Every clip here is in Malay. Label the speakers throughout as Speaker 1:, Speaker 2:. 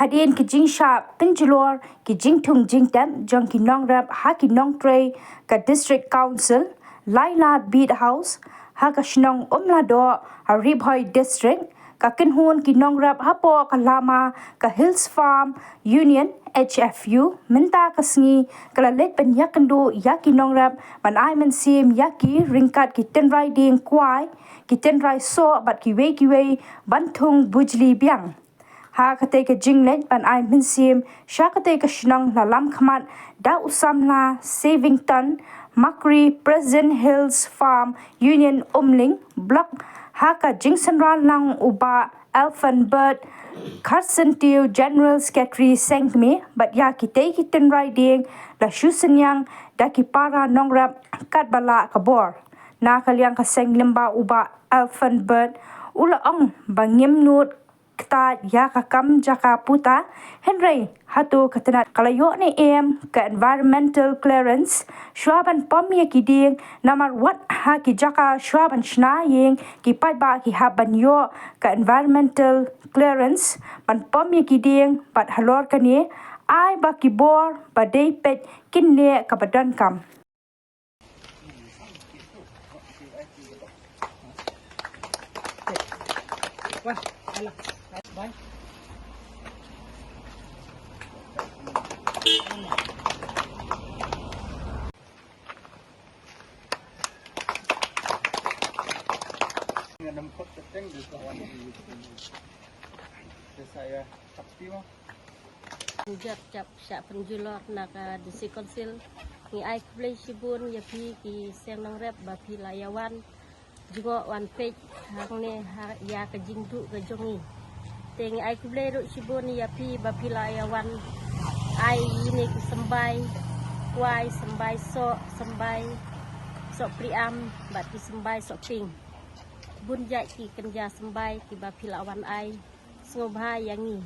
Speaker 1: hadin ki jing sha penjulor ki jing thung jing tam jong ki nongrep ha ki nongtre ka district council laila beat house ha ka shnong Umladoh ha ribhoi district ka kinhun ki nongrep ha po ka lama ka hills farm union HFU minta kasngi kala leit ban yakandu yaki nongrep ban ai mynsiem ïaki Ryngkat ki tynrai ding kwai ki tynrai so bat ki wei ban thung bujli biang ha kate ka jinglet ban ai mynsiem sha kate ka shnong la lam khmat da usamla savington makri president hills farm union block ha ka jingsanran lang uba elephant bird kyrshan general secretary sengme bat ya kite ki tynrai ding la shusanyang da ki para nongrep kat bala kabor na kalyang ka senglimba uba elephant bird ula ong bangim nut kta ya ka kam jaka puta henry hatu katana kalayo ni ka environmental clearance shwaban pom ya ki ding namar wat ha ki jaka shwaban shna yeng ki pai ba ki haban yo ka environmental clearance ban pom ya ki ding bat halor kani ai ba ki bor ba dei pet kin le ka badan kam
Speaker 2: Bye.
Speaker 3: Jap syak penjulor nak disi konsil ni ai play sibun ya pi ki seng nongrep ba pi layawan jungo wan page hang ne ya ka jingdu ka jongi teng ai play ru sibun ya pi ba pi layawan ai ini ki sembai kwai sembai so priam ba ki sembai so ping bun ja ki kenja sembai ki ba pi lawan ai ngobha yangi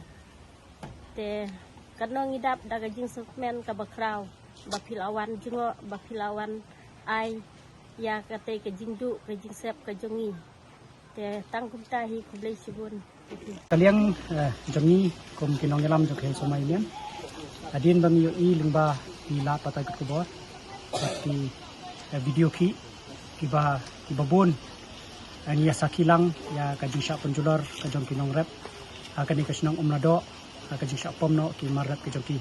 Speaker 3: te kanong idap daga jing sukmen ka bakraw bapilawan jungo bapilawan ai ya kate ka jingdu ka jing sep ka jongi te tangkum tahi kublai sibun
Speaker 2: kaliang jongi kum kinong yalam jokhen somai men adin bam yo i lingba ila patay ko bor pati video ki kiba bon ani ya sakilang ya ka jing sha penjulor ka jong kinong rep akan ikasnong Umladoh akan jing pom no ki marap ki joki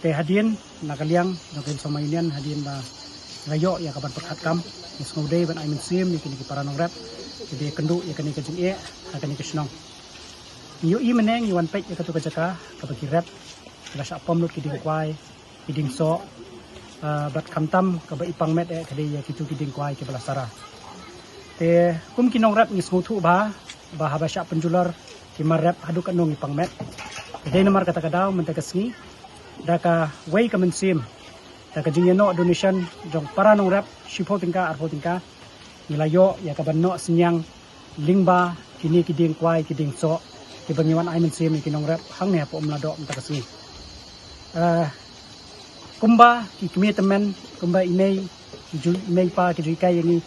Speaker 2: te hadien nakaliang jokin somainian hadien ba ngayo ya kaban perhat kam isngode ban ai mynsiem ni kini para nongrep jadi kendu ya kini ka jing akan ikasnong yo i meneng yuan pek ya katu ka jaka ka bagi rep la sha pom no ki ding kwai ki ding so bat kamtam ka ba ipang met kade ya kitu ki ding kwai ki bala sara te kum kinong rep ni smutu ba haba sha penjulor ki marap hadu ka nong ipang met dai namar kata kadaw mentakasngi daka wei ka mynsiem daka jingeno donation jong para nong rap shipo tingka arpo tingka nilayo ya ka banno sinyang lingba kini kiding kwai kiding so ki bangiwan ai mynsiem ki nong rap hang ne po Umladoh mentakasngi kumba ki commitment kumba email pa ki juikai yangi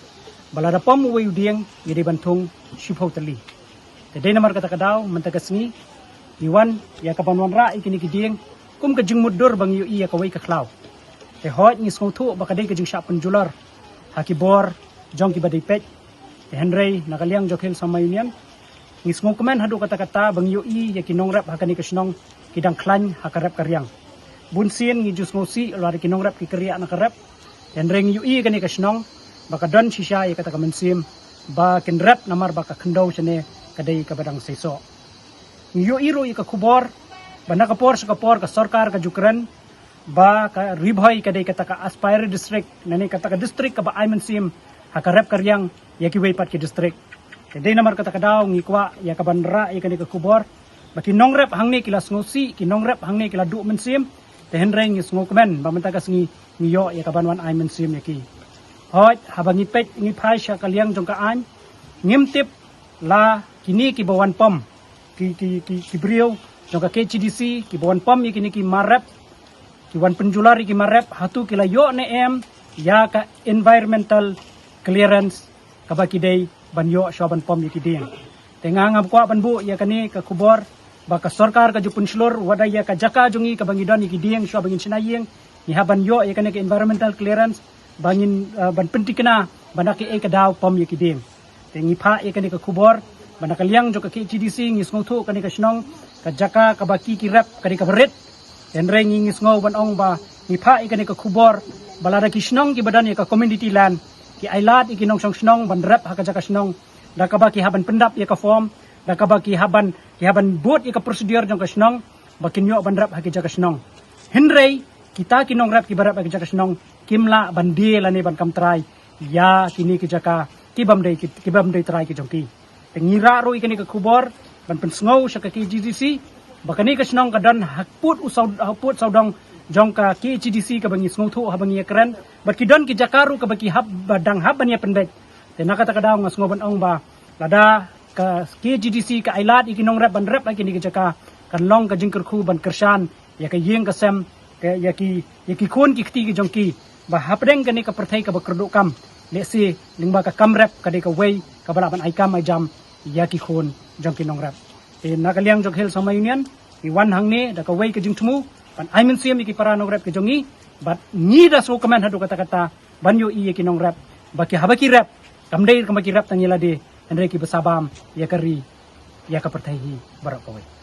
Speaker 2: balada pom wei udieng yedi bantung shipo tali dai namar kata kadaw mentakasngi iwan ya kapan wan ra ikini kiding kum ka jing mudur bang yu iya ka wei ka klaw te hot ni sngothu ba kadai ka jing sha penjular hakibor jong ki badai pet te henry nakaliang jokhel sama union ni sngokmen hadu kata bang yu i ya kinong rap hakani kasnong kidang klan hakarap karyang bunsin ni jus ngosi lari kinong rap ki kriya na karap henry yu i kani kasnong baka don shisha ya kata ka mynsiem ba kin rap namar baka khendaw chane kadai ka badang seso yo iro ika kubor bana kapor sa kapor ka sarkar ka jukran ba ka ribhoy kadai kata ka aspire district nani kata ka district ka ba ai mynsiem hakarep karyang yaki way pat ki district kadai namar kata ka daw ngikwa ya ka banra ika ni ka kubor ba ki nongrep hangni kila sngosi ki nongrep hangni kila du mynsiem te henreng ngokmen ba mentakas ngiyo ya ka banwan ai mynsiem yaki hot habangi pet ngi phai sha kalyang jong ka an ngimtip la kini ki bawan pom ki brio jong ka KCDC ki bawan pom kini ki marap ki wan penjular ki marap hatu kila yo ne ya ka environmental clearance ka ba ki dei ban yo shaban pom ki ding tenga ngam kwa ban bu ya kani ka kubor baka sarkar ka jupun slor wadaya ka jaka jongi ka bangidon ki dieng swa bangin sinayeng ni haban yo ya kana ke environmental clearance bangin ban pentikna banaki e ka daw pom ye ki dieng tengi pha e kana ka kubor banaka liang jo ka ki GDC ngis ngothu kana ka snong ka jaka ka baki ki rap kana ka beret den reng ngis ngo ban ong ba ni pha e kana ka kubor balada ki snong ki badan ye ka community land ki ailat ikinong snong ban rap ha ka jaka snong da ka baki haban pendap ye ka form da ka baki haban buat ye ka prosedur jong ka snong bakin yo ban rap ha ki jaka snong henrei kita kinong rap ki barap ha ki jaka snong kimla ban die la ne ban kam trai ya kini ki jaka ki bam dei trai ki jong ki tengira ro ikani ka kubor ban pensngau sa ka ki GDC bakani ka snong ka dan hakput saudong jong ka ki GDC ka bangi sngu thu ha bangi kren bat ki don ki jakaru ka baki hab badang hab ban ye pendek tenaka ta ka daw ngas ngoban ong ba lada ka ki GDC ka ailat ikinong rap ban rap lagi ni ka jaka kan long ka jingker khu ban kyrshan ya ka yeng ka sem ka ya ki khon ki khti ki jong ki ba hapdeng ka ni ka perthai ka bakrdu kam lesi lingba ka kam rap ka de ka wei ka bala ban ai kam ai jam ya ki khon jong ki nong rap te nakaliang jok hel sama union i wan hang ne da ka wei ka jing thmu pan ai mynsiem ki para nong rap ki jongi bat ni da so comment hadu kata banyo i ki nong rap baki habaki rap kamdei ka baki rap tangila de andre ki basabam ya kari ya ka perthai hi barak kawai